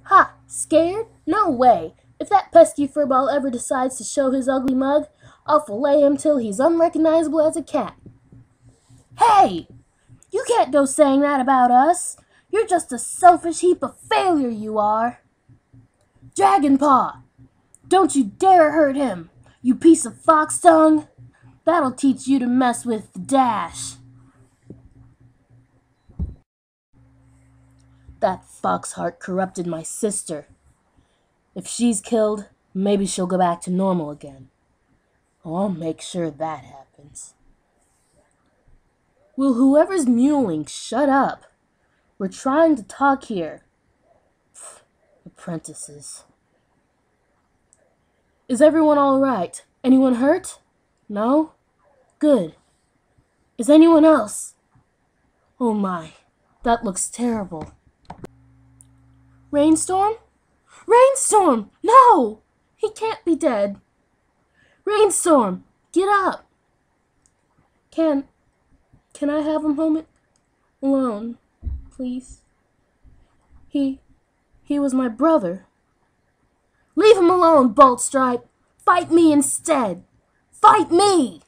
Ha! Scared? No way! If that pesky furball ever decides to show his ugly mug, I'll fillet him till he's unrecognizable as a cat. Hey! You can't go saying that about us! You're just a selfish heap of failure, you are! Dragonpaw! Don't you dare hurt him, you piece of fox tongue! That'll teach you to mess with Dash. That fox heart corrupted my sister. If she's killed, maybe she'll go back to normal again. I'll make sure that happens. Will whoever's mewling shut up? We're trying to talk here. Apprentices. Is everyone all right? Anyone hurt? No? Good. Is anyone else? Oh my, that looks terrible. Rainstorm? Rainstorm! No! He can't be dead. Rainstorm, get up. Can I have a moment alone, please? He was my brother. Leave him alone, Boltstripe. Fight me instead. Fight me!